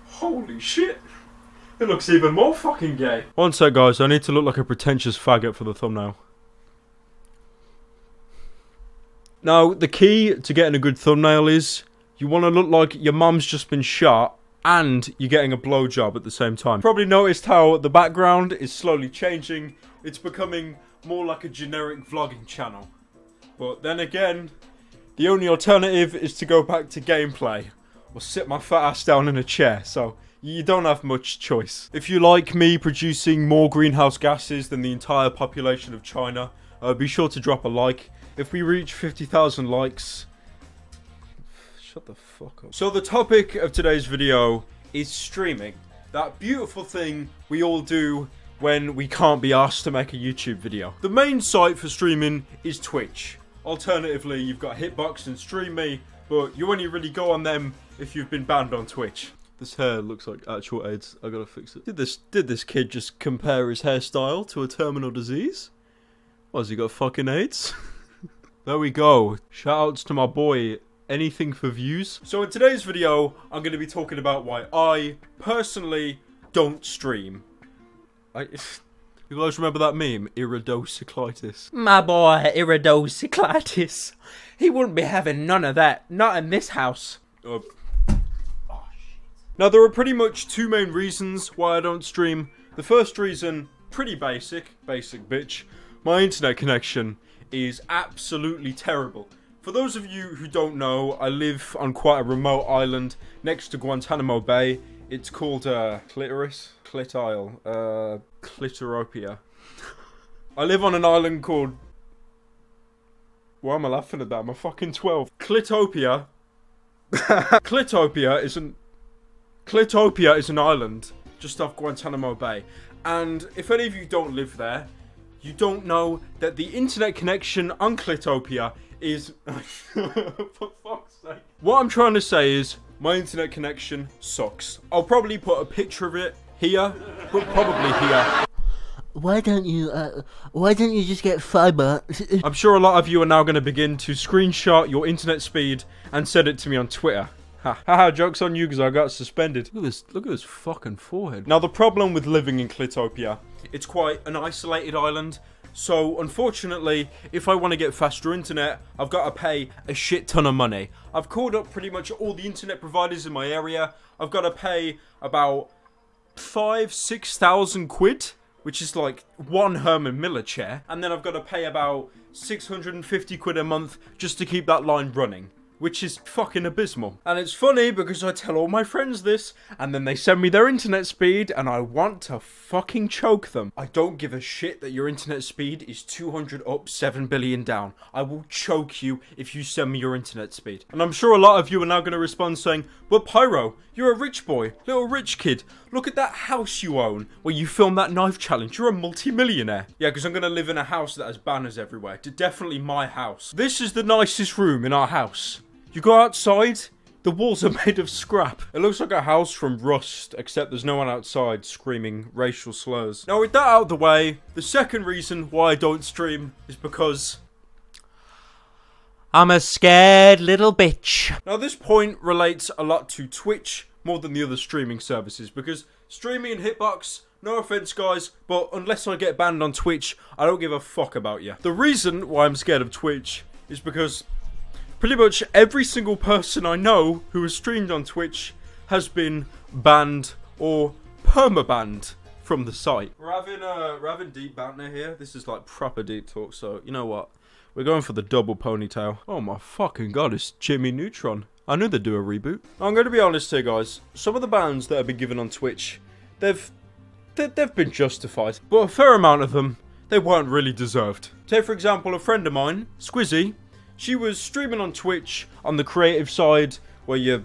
Holy shit. It looks even more fucking gay. One sec, guys. I need to look like a pretentious faggot for the thumbnail. Now, the key to getting a good thumbnail is you want to look like your mum's just been shot and you're getting a blowjob at the same time. Probably noticed how the background is slowly changing. It's becoming more like a generic vlogging channel. But then again, the only alternative is to go back to gameplay or sit my fat ass down in a chair. So you don't have much choice. If you like me producing more greenhouse gases than the entire population of China, be sure to drop a like. If we reach 50,000 likes... Shut the fuck up. So the topic of today's video is streaming. That beautiful thing we all do when we can't be asked to make a YouTube video. The main site for streaming is Twitch. Alternatively, you've got Hitbox and StreamMe, but you only really go on them if you've been banned on Twitch. This hair looks like actual AIDS. I gotta fix it. Did this kid just compare his hairstyle to a terminal disease? What, has he got fucking AIDS? There we go. Shoutouts to my boy, Anything for Views. So in today's video, I'm going to be talking about why I, personally, don't stream. You guys remember that meme? Iridocyclitis. My boy, iridocyclitis. He wouldn't be having none of that. Not in this house. Oh, shit. Now, there are pretty much two main reasons why I don't stream. The first reason, pretty basic bitch. My internet connection is absolutely terrible. For those of you who don't know, I live on quite a remote island next to Guantanamo Bay. It's called Clit Isle, Clitoropia. I live on an island called... Why am I laughing at that? I'm a fucking 12. Clitopia. Clitopia is an island just off Guantanamo Bay. And if any of you don't live there, you don't know that the internet connection on Clitopia is... For fuck's sake. What I'm trying to say is, my internet connection sucks. I'll probably put a picture of it here, but probably here. Why don't you just get fiber? I'm sure a lot of you are now going to begin to screenshot your internet speed and send it to me on Twitter. Haha, joke's on you because I got suspended. Look at this fucking forehead. Now, the problem with living in Clitopia, it's quite an isolated island. So, unfortunately, if I want to get faster internet, I've got to pay a shit ton of money. I've called up pretty much all the internet providers in my area. I've got to pay about 5,000-6,000 quid, which is like one Herman Miller chair. And then I've got to pay about 650 quid a month just to keep that line running, which is fucking abysmal. And it's funny because I tell all my friends this, and then they send me their internet speed, and I want to fucking choke them. I don't give a shit that your internet speed is 200 up, 7 billion down. I will choke you if you send me your internet speed. And I'm sure a lot of you are now going to respond saying, but Pyro, you're a rich boy, little rich kid. Look at that house you own where you filmed that knife challenge. You're a multi-millionaire. Yeah, because I'm going to live in a house that has banners everywhere. Definitely my house. This is the nicest room in our house. You go outside, the walls are made of scrap. It looks like a house from Rust, except there's no one outside screaming racial slurs. Now, with that out of the way, the second reason why I don't stream is because... I'm a scared little bitch. Now, this point relates a lot to Twitch more than the other streaming services, because streaming and Hitbox, no offense guys, but unless I get banned on Twitch, I don't give a fuck about you. The reason why I'm scared of Twitch is because pretty much every single person I know who has streamed on Twitch has been banned or perma-banned from the site. We're having deep banter here. This is like proper deep talk, so you know what? We're going for the double ponytail. Oh my fucking god, it's Jimmy Neutron. I knew they'd do a reboot. I'm going to be honest here, guys. Some of the bans that have been given on Twitch, they've been justified. But a fair amount of them, they weren't really deserved. Take for example a friend of mine, Squizzy. She was streaming on Twitch on the creative side where you,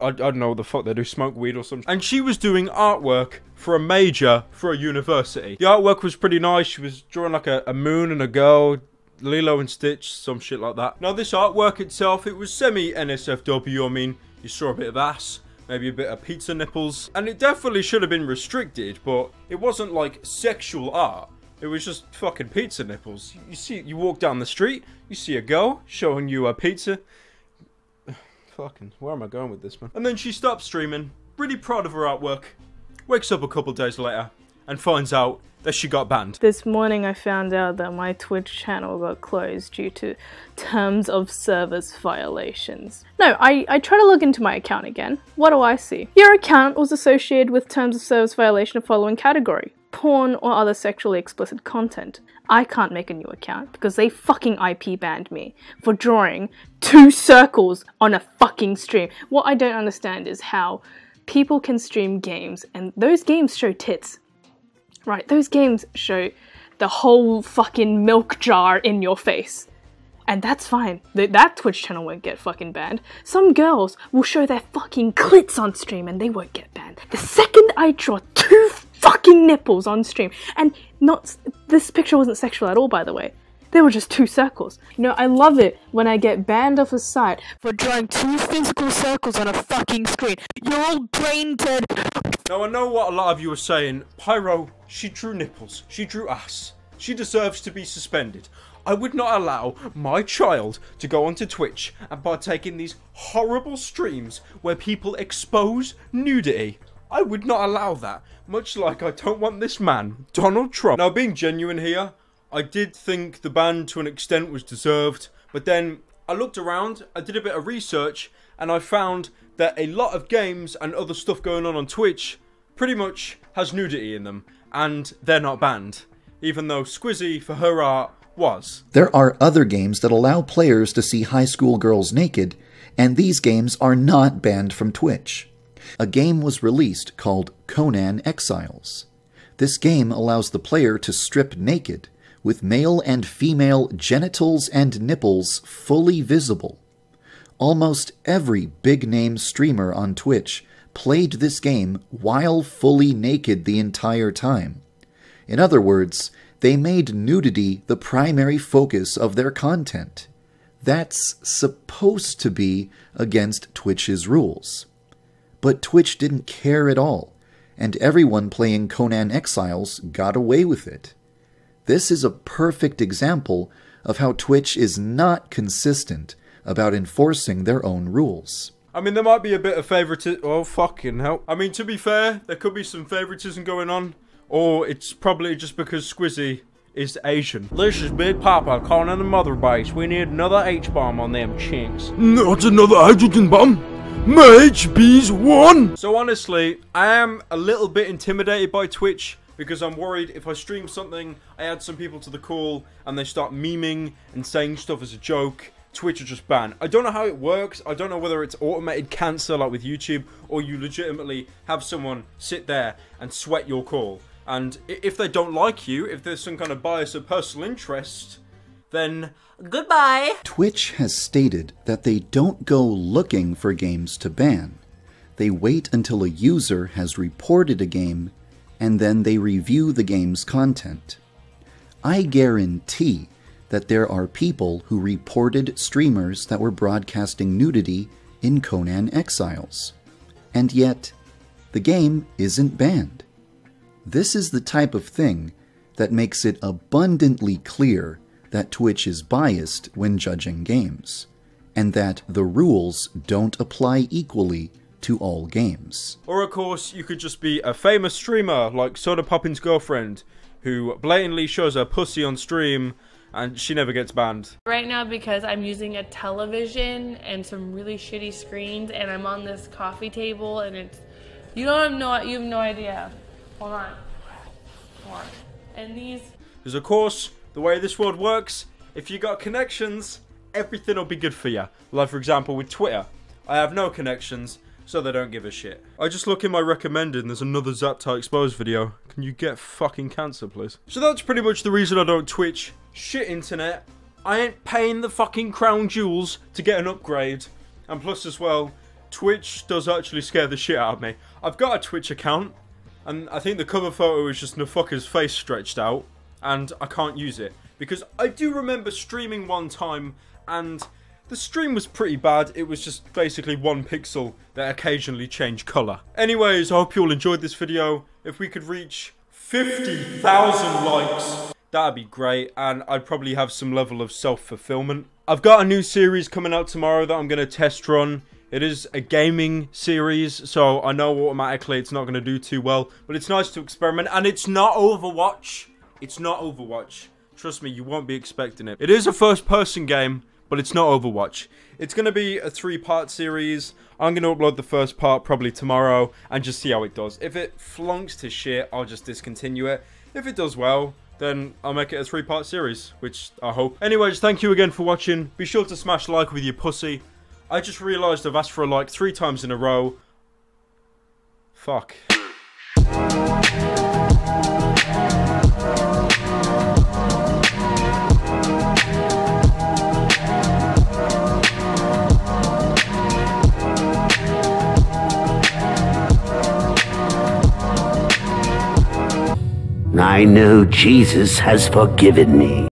I don't know what the fuck they do, smoke weed or something. And she was doing artwork for a major for a university. The artwork was pretty nice. She was drawing like a moon and a girl, Lilo and Stitch, some shit like that. Now this artwork itself, it was semi-NSFW. I mean, you saw a bit of ass, maybe a bit of pizza nipples. And it definitely should have been restricted, but it wasn't like sexual art. It was just fucking pizza nipples. You walk down the street, you see a girl showing you a pizza. Fucking, where am I going with this, man? And then she stops streaming, really proud of her artwork, wakes up a couple days later, and finds out that she got banned. This morning I found out that my Twitch channel got closed due to terms of service violations. No, I try to log into my account again. What do I see? Your account was associated with terms of service violation of following category: porn or other sexually explicit content. I can't make a new account because they fucking IP banned me for drawing 2 circles on a fucking stream. What I don't understand is how people can stream games and those games show tits. Right, those games show the whole fucking milk jar in your face. And that's fine. That Twitch channel won't get fucking banned. Some girls will show their fucking clits on stream and they won't get banned. The second I draw 2 fucking nipples on stream, and this picture wasn't sexual at all, by the way. They were just 2 circles. You know, I love it when I get banned off a site for drawing 2 physical circles on a fucking screen. You're all brain dead. Now, I know what a lot of you are saying. Pyro, she drew nipples. She drew ass. She deserves to be suspended. I would not allow my child to go onto Twitch and partake in these horrible streams where people expose nudity. I would not allow that. Much like I don't want this man, Donald Trump. Now, being genuine here, I did think the ban to an extent was deserved, but then I looked around, I did a bit of research, and I found that a lot of games and other stuff going on Twitch pretty much has nudity in them, and they're not banned, even though Squizzy, for her art, was. There are other games that allow players to see high school girls naked, and these games are not banned from Twitch. A game was released called Conan Exiles. This game allows the player to strip naked, with male and female genitals and nipples fully visible. Almost every big-name streamer on Twitch played this game while fully naked the entire time. In other words, they made nudity the primary focus of their content. That's supposed to be against Twitch's rules. But Twitch didn't care at all, and everyone playing Conan Exiles got away with it. This is a perfect example of how Twitch is not consistent about enforcing their own rules. I mean, there might be a bit of favoritism. Oh, fucking hell. I mean, to be fair, there could be some favoritism going on, or it's probably just because Squizzy is Asian. This is Big Papa calling in the mother base. We need another H-bomb on them chinks. Not another hydrogen bomb. My HP's 1. So honestly, I am a little bit intimidated by Twitch, because I'm worried if I stream something, I add some people to the call, and they start memeing and saying stuff as a joke, Twitch will just ban. I don't know how it works. I don't know whether it's automated cancel like with YouTube, or you legitimately have someone sit there and sweat your call. And if they don't like you, if there's some kind of bias or personal interest, then goodbye. Twitch has stated that they don't go looking for games to ban. They wait until a user has reported a game, and then they review the game's content. I guarantee that there are people who reported streamers that were broadcasting nudity in Conan Exiles. And yet, the game isn't banned. This is the type of thing that makes it abundantly clear that Twitch is biased when judging games, and that the rules don't apply equally to all games. Or of course, you could just be a famous streamer like Soda Poppin's girlfriend, who blatantly shows her pussy on stream and she never gets banned. Right now, because I'm using a television and some really shitty screens, and I'm on this coffee table, and it's you have no idea. Hold on. And these. Because of course, the way this world works, if you got connections, everything will be good for you. Like for example with Twitter, I have no connections, so they don't give a shit. I just look in my recommended and there's another Zaptai Exposed video. Can you get fucking cancer, please? So that's pretty much the reason I don't Twitch. Shit internet. I ain't paying the fucking crown jewels to get an upgrade. And plus as well, Twitch does actually scare the shit out of me. I've got a Twitch account, and I think the cover photo is just Nafucker's face stretched out, and I can't use it. Because I do remember streaming one time, and the stream was pretty bad. It was just basically one pixel that occasionally changed colour. Anyways, I hope you all enjoyed this video. If we could reach 50,000 likes. That'd be great, and I'd probably have some level of self-fulfillment. I've got a new series coming out tomorrow that I'm going to test run. It is a gaming series, so I know automatically it's not going to do too well, but it's nice to experiment, and it's not Overwatch. It's not Overwatch. Trust me, you won't be expecting it. It is a first-person game, but it's not Overwatch. It's going to be a 3-part series. I'm going to upload the first part probably tomorrow and just see how it does. If it flunks to shit, I'll just discontinue it. If it does well, then I'll make it a 3-part series, which I hope. Anyways, thank you again for watching. Be sure to smash like with your pussy. I just realised I've asked for a like 3 times in a row. Fuck. I know Jesus has forgiven me.